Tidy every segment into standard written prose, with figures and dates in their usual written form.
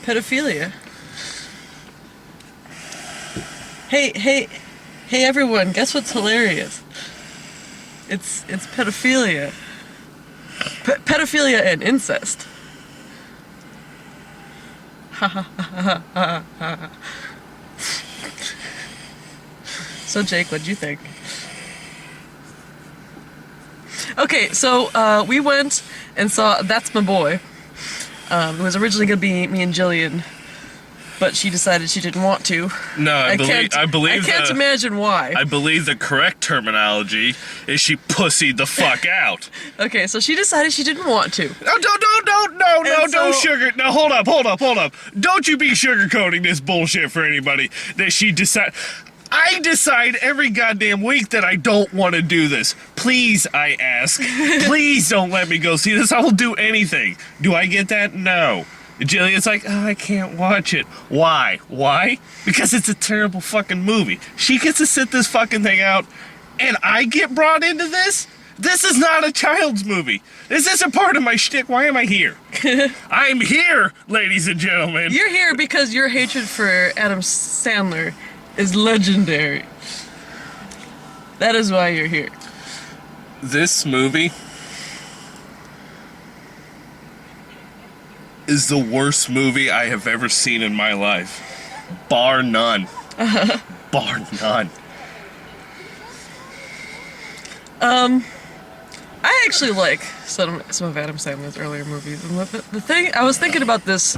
pedophilia. Hey everyone, guess what's hilarious? It's pedophilia. Pedophilia and incest. So Jake, what'd you think? Okay, so we went and saw That's My Boy. It was originally going to be me and Jillian, but she decided she didn't want to. No, I can't imagine why. I believe the correct terminology is she pussied the fuck out. Okay, so she decided she didn't want to. Don't sugar. Now hold up. Don't you be sugarcoating this bullshit for anybody that she decided. I decide every goddamn week that I don't want to do this. Please, I ask. Please don't let me go see this. I will do anything. Do I get that? No. Jillian's like, oh, I can't watch it. Why? Why? Because it's a terrible fucking movie. She gets to sit this fucking thing out, and I get brought into this? This is not a child's movie. This isn't part of my shtick. Why am I here? I'm here, ladies and gentlemen. You're here because your hatred for Adam Sandler is legendary. That is why you're here. This movie is the worst movie I have ever seen in my life. Bar none. Bar none. I actually like some of Adam Sandler's earlier movies. And the thing, I was thinking about this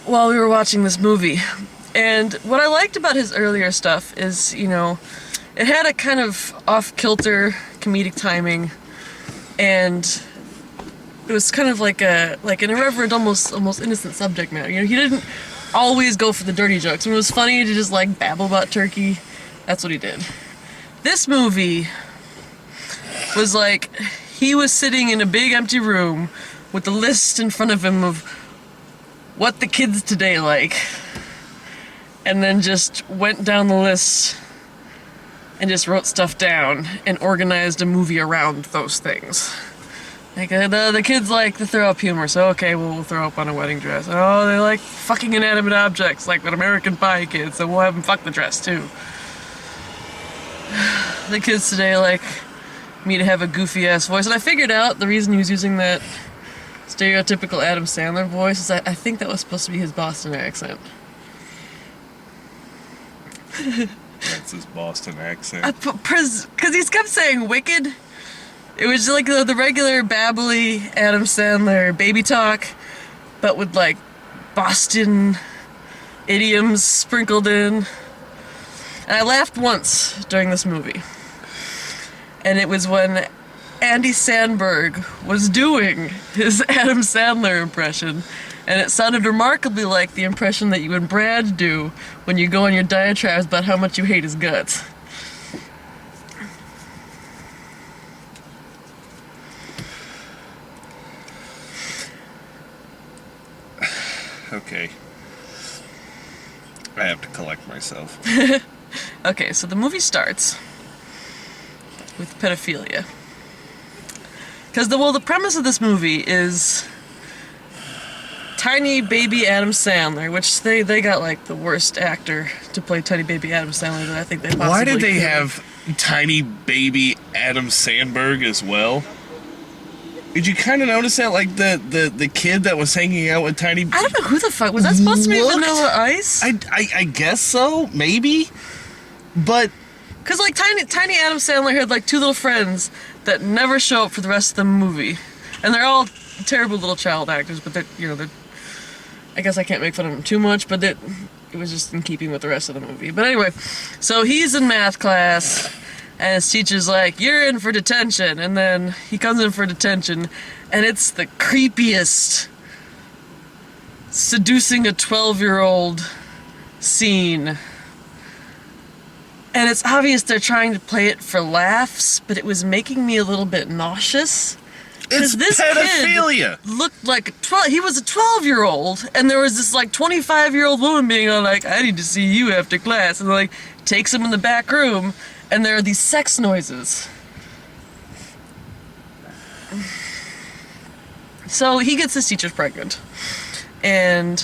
while we were watching this movie. And what I liked about his earlier stuff is, you know, it had a kind of off-kilter comedic timing, and it was kind of like an irreverent, almost innocent subject matter. You know, he didn't always go for the dirty jokes. When it was funny to just like babble about turkey, that's what he did. This movie was like he was sitting in a big empty room with a list in front of him of what the kids today like, and then just went down the list and just wrote stuff down and organized a movie around those things. Like, the kids like to throw up humor, so okay, well, we'll throw up on a wedding dress. Oh, they like fucking inanimate objects, like an American Pie kids, so we'll have them fuck the dress, too. The kids today like me to have a goofy-ass voice, and I figured out the reason he was using that stereotypical Adam Sandler voice is that I think that was supposed to be his Boston accent. That's his Boston accent. Because he kept saying wicked. It was like the regular babbly Adam Sandler baby talk, but with like Boston idioms sprinkled in. And I laughed once during this movie. And it was when Andy Samberg was doing his Adam Sandler impression. And it sounded remarkably like the impression that you and Brad do when you go on your diatribes about how much you hate his guts. Okay. I have to collect myself. Okay, so the movie starts with pedophilia. Because the premise of this movie is tiny baby Adam Sandler, which they got like the worst actor to play tiny baby Adam Sandler that I think they possibly Why did they could. have tiny baby Adam Sandberg as well? Did you kind of notice that, like the kid that was hanging out with tiny? I don't know who the fuck was that supposed to be. Vanilla Ice? I guess so, maybe, but because like tiny Adam Sandler had like two little friends that never show up for the rest of the movie, and they're all terrible little child actors, but they're I guess I can't make fun of them too much, but it was just in keeping with the rest of the movie. But anyway, so he's in math class, and his teacher's like, you're in for detention, and then he comes in for detention, and it's the creepiest seducing a 12-year-old scene. And it's obvious they're trying to play it for laughs, but it was making me a little bit nauseous. it's this pedophilia. Kid looked like he was a 12-year-old, and there was this like 25-year-old woman being all like, I need to see you after class, and like takes him in the back room, and there are these sex noises. So he gets his teacher pregnant, And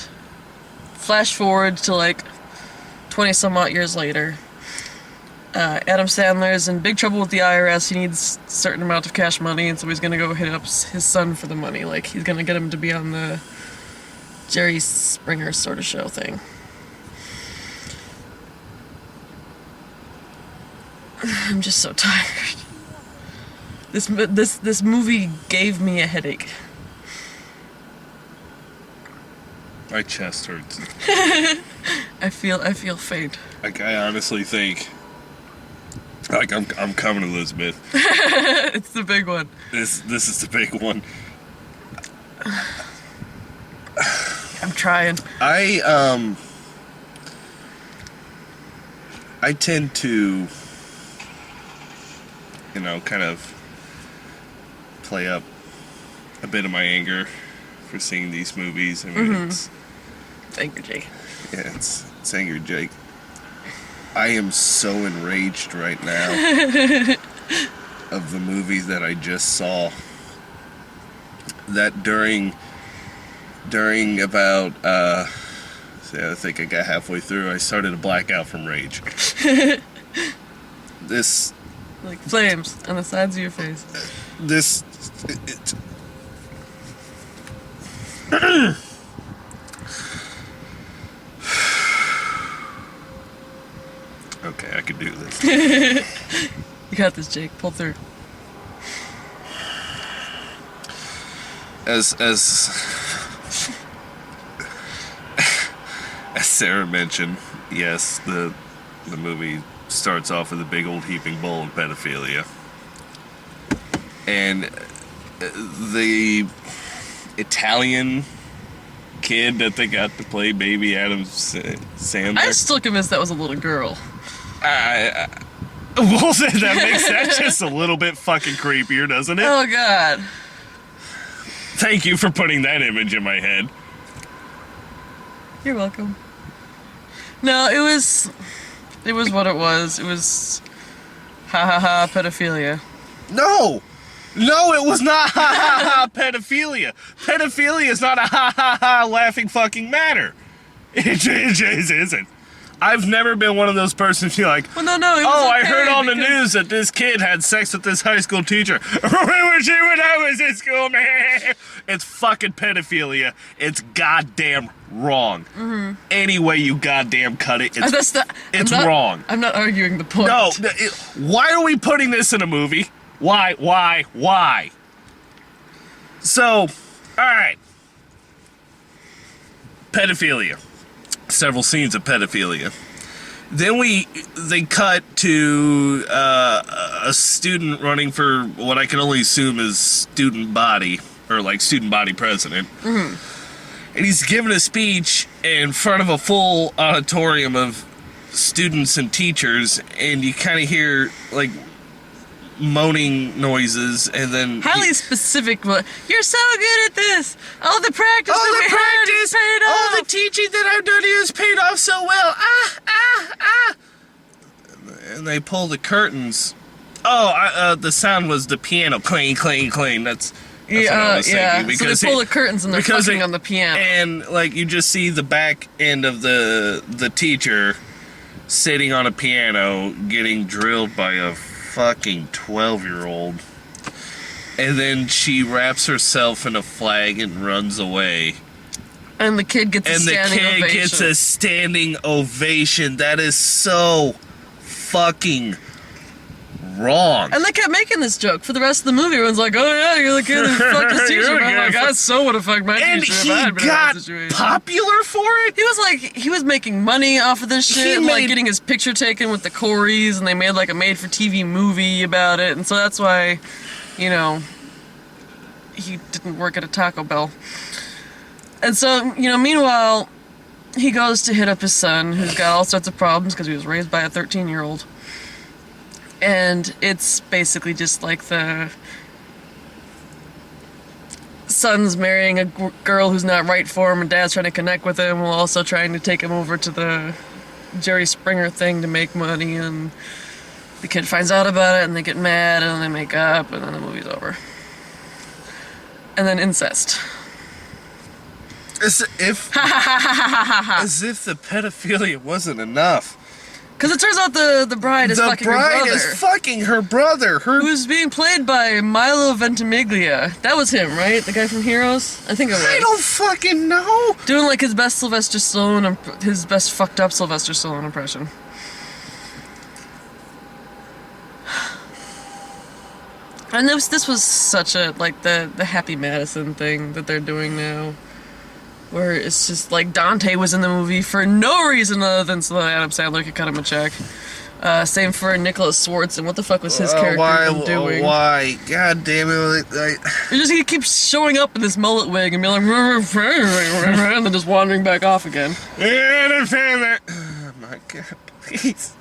flash forward to like 20 some odd years later. Adam Sandler's in big trouble with the IRS. He needs a certain amount of cash money, and so he's gonna go hit up his son for the money. Like, he's gonna get him to be on the Jerry Springer sort of show thing. I'm just so tired. This movie gave me a headache. My chest hurts. I feel faint. Like, I honestly think, like, I'm coming, Elizabeth. It's the big one. This is the big one. I'm trying. I tend to, kind of play up a bit of my anger for seeing these movies. I mean, it's Thank you, Jake. Yeah, it's anger, Jake. I am so enraged right now of the movies that I just saw. That during about, I think I got halfway through, I started to black out from rage. This, Like flames on the sides of your face. Okay, I could do this. You got this, Jake. Pull through. As Sarah mentioned, yes, the movie starts off with a big old heaping bowl of pedophilia, and the Italian kid that they got to play baby Adam Sandler. I'm still convinced that was a little girl. Well, that makes that just a little bit fucking creepier, doesn't it? Oh God. Thank you for putting that image in my head. You're welcome. No, it was what it was. It was ha ha ha pedophilia. No, it was not ha ha ha pedophilia. Pedophilia is not a ha ha ha laughing fucking matter. It just isn't. I've never been one of those persons who like, Well, no. It was oh, I okay heard on the because- news that this kid had sex with this high school teacher. Where was she when I was in school, man? It's fucking pedophilia. It's goddamn wrong. Any way you goddamn cut it, it's wrong. I'm not arguing the point. No, why are we putting this in a movie? Why? So, alright. Pedophilia. Several scenes of pedophilia. Then they cut to a student running for what I can only assume is student body, or like student body president. And he's giving a speech in front of a full auditorium of students and teachers, and you kind of hear like moaning noises, and then Highly specific. But you're so good at this. All the practice. that we had is paid all the off. teaching that I've done here has paid off so well. And they pull the curtains. Oh, the sound was the piano clang, clang, clang. That's what I was thinking. So they pull the curtains and they're fucking on the piano. And like you just see the back end of the teacher sitting on a piano getting drilled by a fucking 12-year-old. And then she wraps herself in a flag and runs away. And the kid gets a standing ovation. And the kid gets a standing ovation. That is so fucking wrong. And they kept making this joke for the rest of the movie. Everyone's like, "Oh yeah, you're the kid who fucked his teacher." You're the And I'm kid like, who I so would have fucked my And teacher if he I had been in got that situation. popular for it? He was making money off of this shit, and like made- getting his picture taken with the Coreys, and they made like a made-for-TV movie about it, and so that's why, he didn't work at a Taco Bell. And so, meanwhile, he goes to hit up his son, who's got all sorts of problems because he was raised by a 13-year-old. And it's basically just like the son's marrying a girl who's not right for him, and dad's trying to connect with him while also trying to take him over to the Jerry Springer thing to make money, and the kid finds out about it and they get mad and then they make up and then the movie's over. And then incest. As if the pedophilia wasn't enough. Because it turns out the bride is fucking her brother. Is fucking her brother. Who's being played by Milo Ventimiglia. That was him, right? The guy from Heroes? I think it was. I don't fucking know. Doing like his best Sylvester Stallone, his best fucked up Sylvester Stallone impression. And this was such a, like, the Happy Madison thing that they're doing now. Where it's just like Dante was in the movie for no reason other than so that Adam Sandler could cut him a check. Same for Nicholas Swartz, and what the fuck was his character doing? Why? God damn it. He keeps showing up in this mullet wig and being like, and then just wandering back off again. Adam Sandler. Oh my god, please.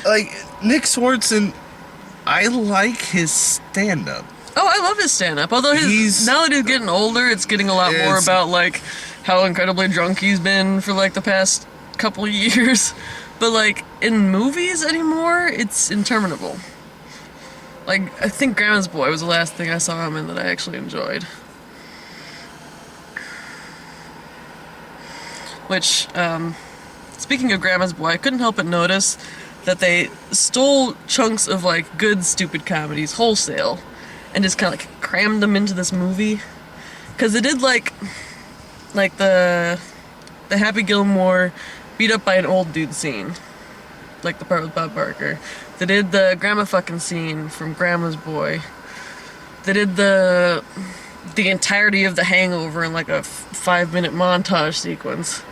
Like, Nick Swartz, and I like his stand-up. Oh, I love his stand-up. Although now that he's getting older, it's getting a lot more about, like, how incredibly drunk he's been for, like, the past couple of years. But, like, in movies anymore, it's interminable. Like, I think Grandma's Boy was the last thing I saw him in that I actually enjoyed. Which, speaking of Grandma's Boy, I couldn't help but notice that they stole chunks of, like, good, stupid comedies wholesale and just kind of, like, crammed them into this movie. Because they did, like the Happy Gilmore beat up by an old dude scene. Like the part with Bob Barker. They did the grandma fucking scene from Grandma's Boy. They did the entirety of The Hangover in, like, a 5-minute montage sequence.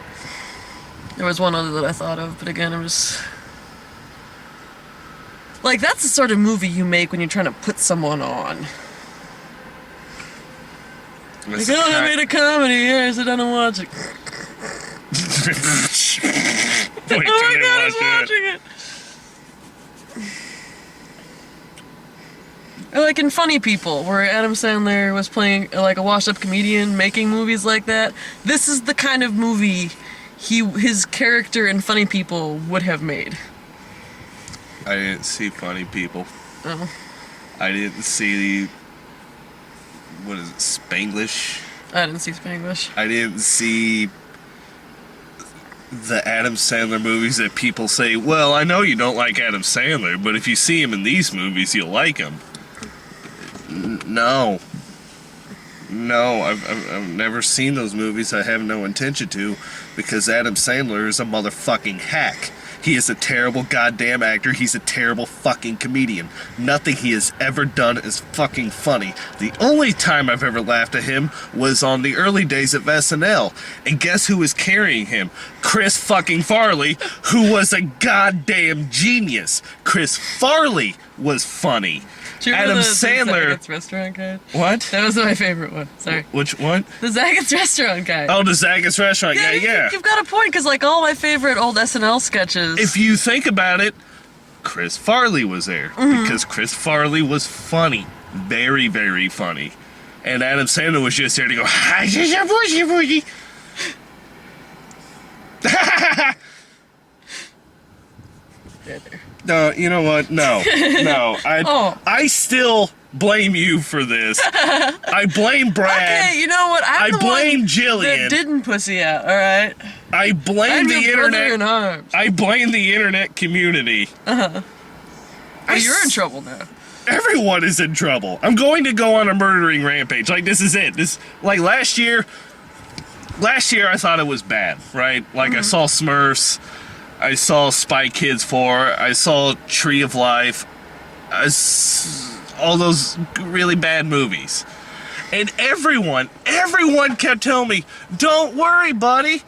There was one other that I thought of, but again, it was... Like, that's the sort of movie you make when you're trying to put someone on. Like, I made a comedy, yeah, sit down and watch it. Oh my god, he's watching it. Or like in Funny People, where Adam Sandler was playing, like, a washed-up comedian making movies like that. This is the kind of movie his character in Funny People would have made. I didn't see Funny People. Oh. I didn't see what is it, Spanglish? I didn't see Spanglish. I didn't see the Adam Sandler movies that people say, well, I know you don't like Adam Sandler, but if you see him in these movies, you'll like him. No. No, I've never seen those movies. I have no intention to, because Adam Sandler is a motherfucking hack. He is a terrible goddamn actor. He's a terrible fucking comedian. Nothing he has ever done is fucking funny. The only time I've ever laughed at him was on the early days of SNL. And guess who was carrying him? Chris fucking Farley, who was a goddamn genius. Chris Farley was funny. Adam Sandler. The Zaggett's Restaurant Guy? What? That was my favorite one. Sorry. Which one? The Zaggett's Restaurant Guy. Oh, the Zaggett's Restaurant Guy, yeah. You've got a point, because, like, all my favorite old SNL sketches... If you think about it, Chris Farley was there. Because Chris Farley was funny. Very, very funny. And Adam Sandler was just there to go, hi, bougie. There. No, you know what? No. I still blame you for this. I blame Brad. Okay, you know what? I blame Jillian. That didn't pussy out, alright? I blame the internet. In arms. I blame the internet community. Well, you're in trouble now. Everyone is in trouble. I'm going to go on a murdering rampage. Like, this is it. Like, last year I thought it was bad, right? Like, I saw Smurfs. I saw Spy Kids 4. I saw Tree of Life. All those really bad movies. And everyone kept telling me, don't worry, buddy.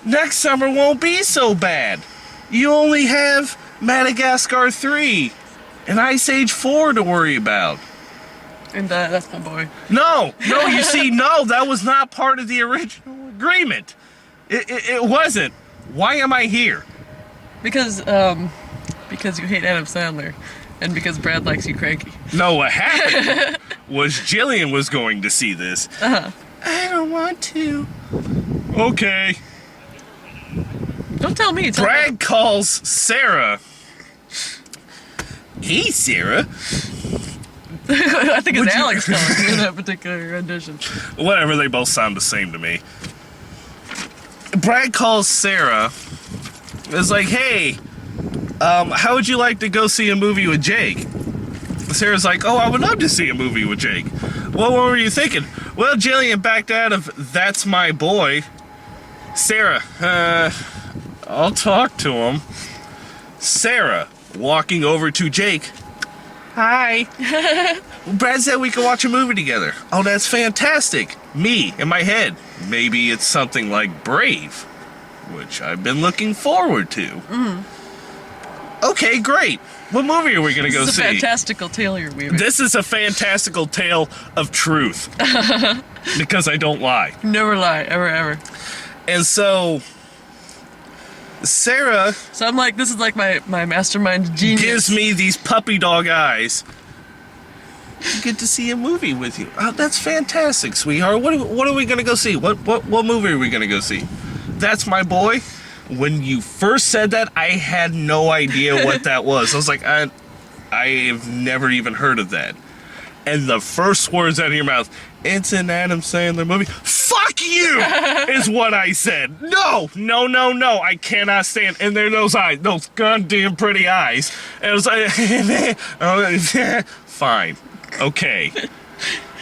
Next summer won't be so bad. You only have Madagascar 3 and Ice Age 4 to worry about. And that's my boy. No, you see, no, that was not part of the original agreement. It wasn't. Why am I here? Because you hate Adam Sandler. And because Brad likes you cranky. No, what happened was Jillian was going to see this. I don't want to. Okay. Don't tell me. Brad calls Sarah. Hey, Sarah. I think Would it's you- Alex telling in that particular rendition. Whatever, they both sound the same to me. Brad calls Sarah. It's like, hey, how would you like to go see a movie with Jake? Sarah's like, oh, I would love to see a movie with Jake. Well, what were you thinking? Well, Jillian backed out of That's My Boy. Sarah, I'll talk to him. Sarah, walking over to Jake. Hi. Brad said we could watch a movie together. Oh, that's fantastic. Me, in my head. Maybe it's something like Brave, which I've been looking forward to. Okay, great. What movie are we going to go This is see? a fantastical tale you're weaving. This is a fantastical tale of truth. Because I don't lie. Never lie, ever. And so, Sarah So I'm like, this is like my mastermind genius. gives me these puppy dog eyes. I get to see a movie with you. Oh, that's fantastic, sweetheart. What are we going to go see? What movie are we going to go see? That's My Boy. When you first said that, I had no idea what that was. I was like, I have never even heard of that. And the first words out of your mouth, it's an Adam Sandler movie. Fuck you, is what I said. No, I cannot stand. And there are those eyes, those goddamn pretty eyes. And it was like, fine, okay.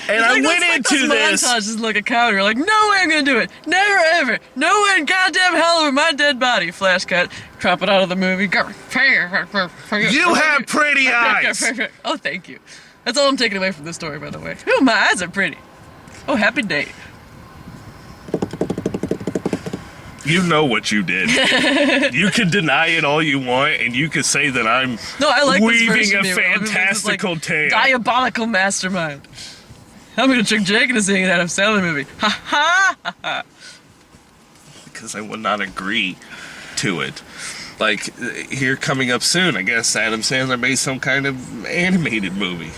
And I went into this. Montages like a cow. You're like, no way I'm gonna do it. Never ever. No way in goddamn hell over my dead body. Flash cut. Drop it out of the movie. You have pretty eyes. Oh, thank you. That's all I'm taking away from this story, by the way. Oh, my eyes are pretty. Oh, happy day. You know what you did. You can deny it all you want, and you can say that I'm No, I like this weaving version a of you. I mean, this is fantastical like tale. Diabolical mastermind. I'm gonna trick Jake into seeing that Adam Sandler movie. Ha ha! Because I would not agree to it. Like, here coming up soon, I guess Adam Sandler made some kind of animated movie.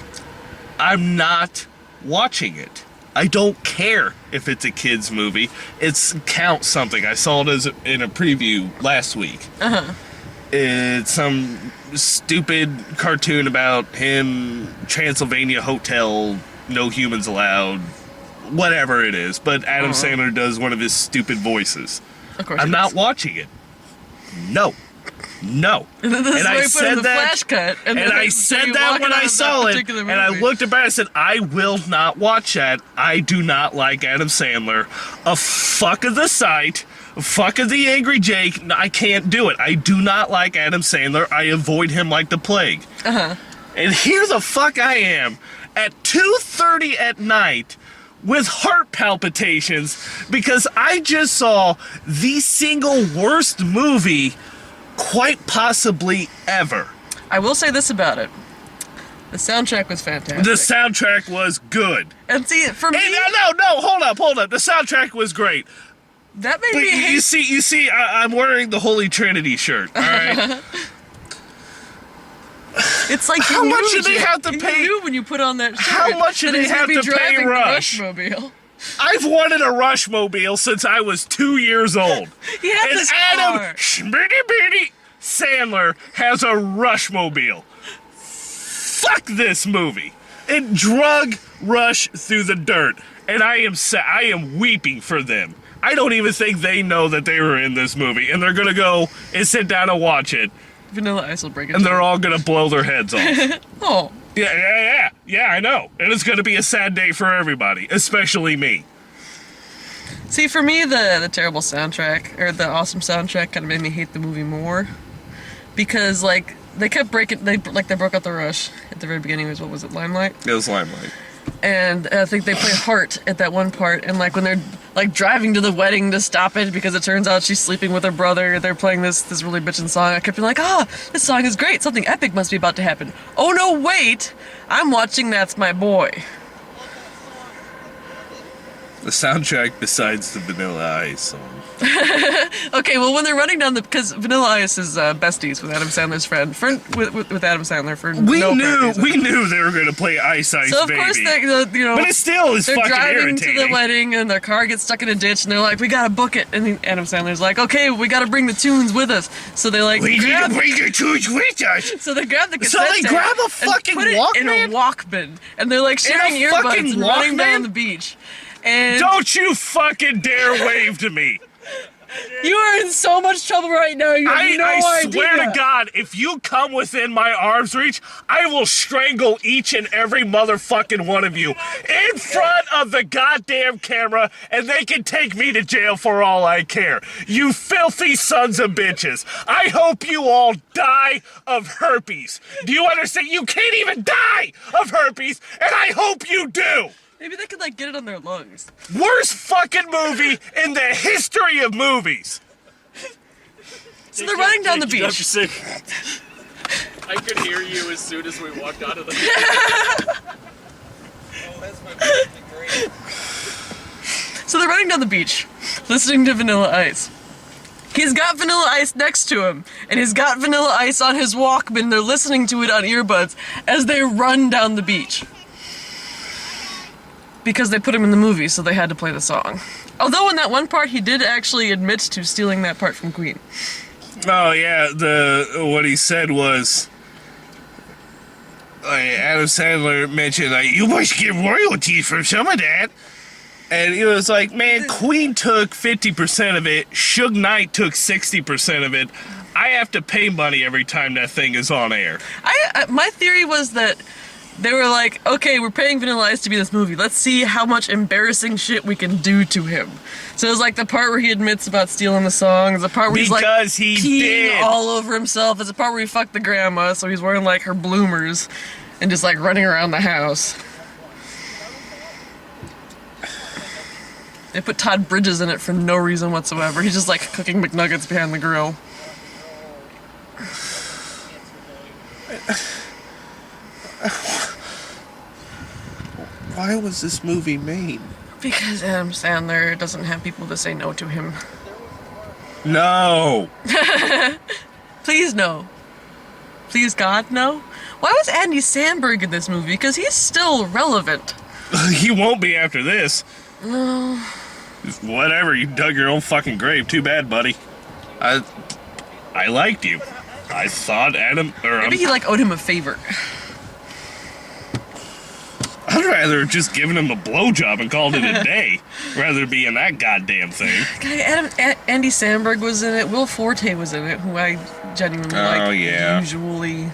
I'm not watching it. I don't care if it's a kid's movie. It's Count something. I saw it in a preview last week. It's some stupid cartoon about him, Transylvania Hotel, no humans allowed, whatever it is. But Adam Sandler does one of his stupid voices. Of course. I'm not watching it. No. No. And then this is And where I you put in said the that, flash cut. and then I so said you that walk when out I of saw that it, particular and I movie. looked about it and said, I will not watch that. I do not like Adam Sandler. A fuck of the sight. Fuck of the Angry Jake. No, I can't do it. I do not like Adam Sandler. I avoid him like the plague. And here the fuck I am at 2:30 at night with heart palpitations because I just saw the single worst movie quite possibly ever. I will say this about it. The soundtrack was fantastic. The soundtrack was good. And see, for me, Hey, no, hold up. The soundtrack was great. that made But me hate. you see, I'm wearing the Holy Trinity shirt, all right? It's like How you much knew, did they Jake. have to You pay- knew when you put on that shirt. How much did that they he's gonna have be to pay driving the Rush? Rushmobile. I've wanted a Rushmobile since I was 2 years old. He had And this Adam car. Schmitty Sandler has a Rushmobile. Fuck this movie. It drug Rush through the dirt, and I am weeping for them. I don't even think they know that they were in this movie, and they're gonna go and sit down and watch it, Vanilla Ice will break it. and they're all gonna blow their heads off. Oh, Yeah, I know. And it's gonna be a sad day for everybody, especially me. see, for me, the terrible soundtrack or the awesome soundtrack kind of made me hate the movie more because like they kept breaking. They broke out the Rush at the very beginning. What was it, Limelight? It was Limelight. And I think they play Heart at that one part, and like when they're like driving to the wedding to stop it because it turns out she's sleeping with her brother, they're playing this really bitchin' song. I kept being like, this song is great. Something epic must be about to happen. Oh no, wait! I'm watching That's My Boy. The soundtrack besides the Vanilla Ice song. Okay, well, when they're running down because Vanilla Ice is besties with Adam Sandler's friend, with Adam Sandler for We no knew reason. we knew they were going to play Ice Ice So of Baby. course they but it still is they're fucking driving irritating. to the wedding and their car gets stuck in a ditch and they're like, we gotta book it. And then Adam Sandler's like, okay, we gotta bring the tunes with us. So they like We need grab, to bring your tunes with us. so they grab the So cassette they tape grab a and fucking put it in a Walkman and they're like sharing a fucking earbuds and running Walkman? down the beach. And Don't you fucking dare wave to me. You are in so much trouble right now. You have no I idea. swear to God, if you come within my arm's reach, I will strangle each and every motherfucking one of you in front of the goddamn camera, and they can take me to jail for all I care. You filthy sons of bitches. I hope you all die of herpes. Do you understand? You can't even die of herpes, and I hope you do. maybe they could like get it on their lungs. Worst fucking movie in the history of movies. So they're running down the You have to beach. say- I could hear you as soon as we walked out of the. So they're running down the beach, listening to Vanilla Ice. He's got Vanilla Ice next to him, and he's got Vanilla Ice on his Walkman. They're listening to it on earbuds as they run down the beach. Because they put him in the movie, so they had to play the song. Although in that one part, he did actually admit to stealing that part from Queen. Oh yeah, what he said was, Adam Sandler mentioned you must get royalties from some of that, and he was like, man, Queen took 50% of it, Suge Knight took 60% of it. I have to pay money every time that thing is on air. My theory was that they were like, okay, we're paying Vanilla Ice to be in this movie. Let's see how much embarrassing shit we can do to him. So it was like the part where he admits about stealing the song. There's the part where he's like Because he peeing did. all over himself. There's a part where he fucked the grandma, so he's wearing like her bloomers and just like running around the house. They put Todd Bridges in it for no reason whatsoever. He's just like cooking McNuggets behind the grill. Why was this movie made? Because Adam Sandler doesn't have people to say no to him. No. Please no. Please God, no. Why was Andy Samberg in this movie? Because he's still relevant. He won't be after this. No. Whatever, you dug your own fucking grave. Too bad, buddy. I liked you. I thought Maybe he like owed him a favor. I'd rather have just given him a blowjob and called it a day, rather than be in that goddamn thing. God, Andy Samberg was in it. Will Forte was in it, who I genuinely like. Yeah. Usually.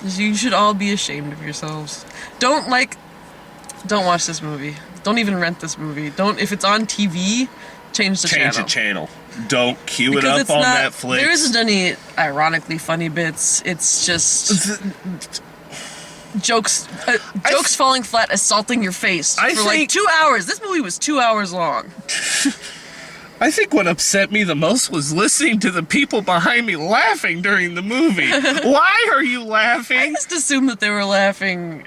You should all be ashamed of yourselves. Don't watch this movie. Don't even rent this movie. If it's on TV, change the channel. Change the channel. Don't cue Because it up it's on not, Netflix. There isn't any ironically funny bits. It's just jokes falling flat, assaulting your face I for like think- 2 hours. This movie was 2 hours long. I think what upset me the most was listening to the people behind me laughing during the movie. Why are you I laughing? just assumed that they were laughing,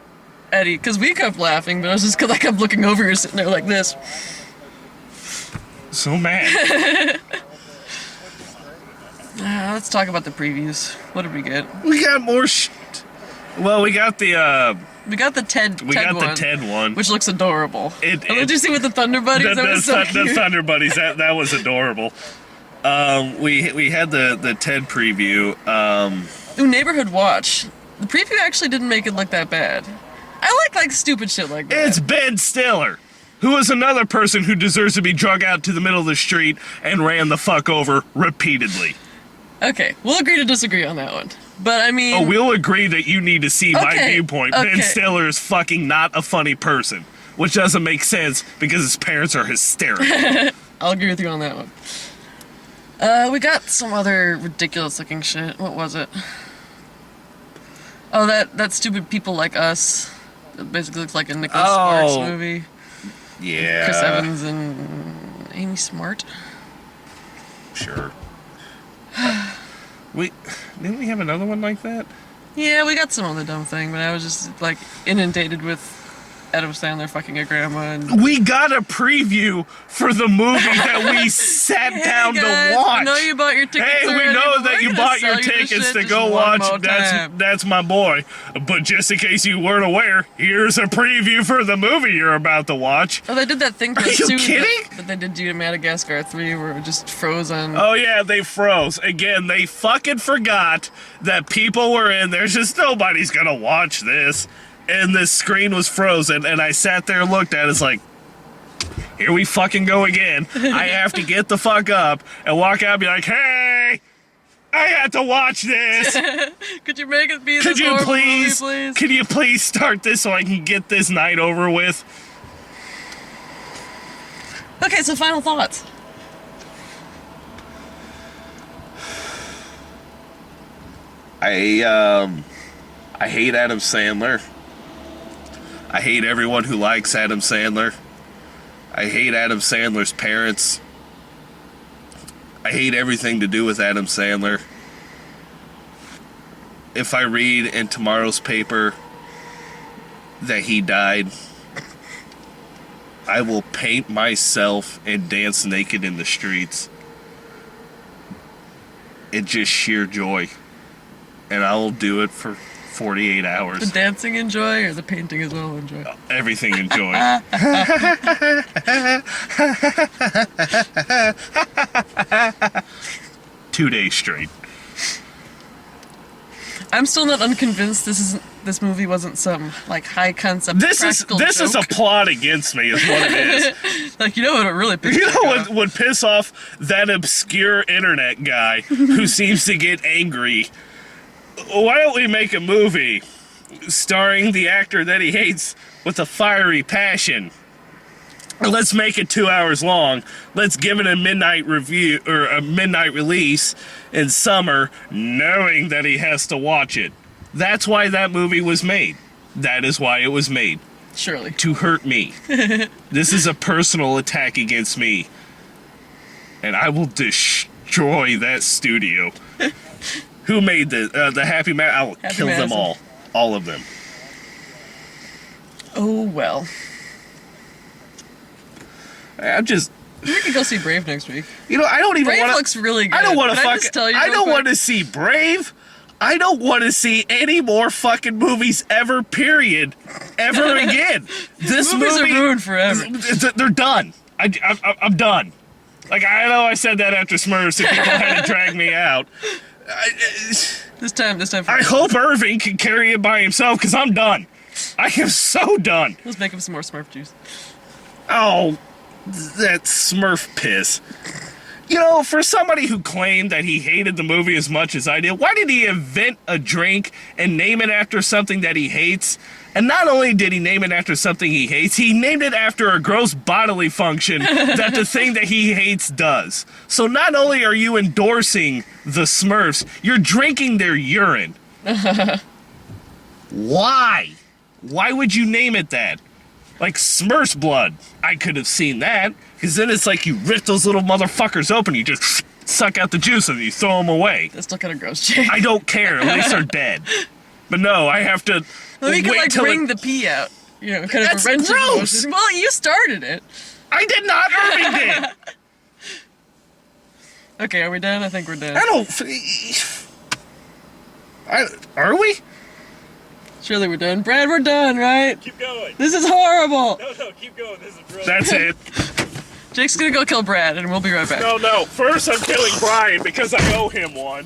Eddie, because we kept laughing, but it was just because I kept looking over, you're sitting there like this. So mad. Let's talk about the previews. What did we get? We got more shit. Well, we got the We got the Ted Ted one. which looks adorable. It- Did you see with the Thunder Buddies? That was so the cute. Thunder Buddies, that was adorable. We had the Ted preview. Ooh, Neighborhood Watch. The preview actually didn't make it look that bad. I like stupid shit like that. It's Ben Stiller, who is another person who deserves to be drug out to the middle of the street and ran the fuck over repeatedly. Okay, we'll agree to disagree on that one. But I mean, Oh, we'll agree that you need to see my Okay, viewpoint. okay. Ben Stiller is fucking not a funny person, which doesn't make sense because his parents are hysterical. I'll agree with you on that one. We got some other ridiculous looking shit. What was it? Oh, that stupid People Like Us. It basically looks like a Nicholas Oh. Sparks movie. Yeah. Chris Evans and Amy Smart. Sure. Didn't we have another one like that? Yeah, we got some other dumb thing, but I was just like inundated with Adam Sandler fucking a grandma. And We got a preview for the movie that we sat down guys, to watch. I know you bought your tickets. Hey, we already, know but that we're you gonna bought sell your you the tickets shit to just go one watch. more time. That's my boy. But just in case you weren't aware, here's a preview for the movie you're about to watch. Oh, they did that thing to Are us you too. kidding? That they did do to Madagascar 3 where it just froze on. Oh yeah, they froze. Again, they fucking forgot that people were in there. Just nobody's gonna watch this. And the screen was frozen, and I sat there and looked at it, it's like, here we fucking go again. I have to get the fuck up and walk out and be like, hey, I had to watch this. Could you make it be Could this you horrible please, movie, please? could you please start this so I can get this night over with? Okay, so final thoughts. I hate Adam Sandler. I hate everyone who likes Adam Sandler. I hate Adam Sandler's parents. I hate everything to do with Adam Sandler. If I read in tomorrow's paper that he died, I will paint myself and dance naked in the streets. In just sheer joy. And I will do it for 48 The hours. dancing enjoy or the painting as well enjoy? Everything in joy. 2 days straight. I'm still not unconvinced this movie wasn't some like high concept This practical is a joke. plot against me, is what it is. Like, you know what it really pissed You me know off? what would piss off that obscure internet guy who seems to get angry? Why don't we make a movie starring the actor that he hates with a fiery passion? Let's make it 2 hours long. Let's give it a midnight review or a midnight release in summer, knowing that he has to watch it. That's why that movie was made. That is why it was made. Surely. To hurt me. This is a personal attack against me. And I will destroy that studio. Who made the Happy Man? I will Happy kill them Madison. all. All of them. Oh well. I'm just, We could go see Brave next week. I don't even Brave want to. looks really good. I don't want to Can I fucking. just tell you I real don't quick? want to see Brave. I don't want to see any more fucking movies ever. Period. Ever again. This Movies movie are ruined forever. They're done. I'm done. Like, I know I said that after Smurfs and people had to drag me out. This time. I hope Irving can carry it by himself because I'm done. I am so done. Let's make him some more Smurf juice. Oh, that Smurf piss. For somebody who claimed that he hated the movie as much as I did, why did he invent a drink and name it after something that he hates? And not only did he name it after something he hates, he named it after a gross bodily function that the thing that he hates does. So not only are you endorsing the Smurfs, you're drinking their urine. Why? Why would you name it that? Like Smurf's blood. I could have seen that. Because then it's like you rip those little motherfuckers open, you just suck out the juice and you throw them away. That's still kind of gross, Jake. I don't care. At least they're dead. But no, I have to Well, you could wait like till wring it... the pee out. Kind of That's a wrenching gross. motion. Well, you started it. I did not. Irving did. Okay, are we done? I think we're done. I don't... Are we? Surely we're done. Brad, we're done, right? Keep going. This is horrible. No, keep going. This is brilliant. That's it. Jake's gonna go kill Brad, and we'll be right back. No. First I'm killing Brian because I owe him one.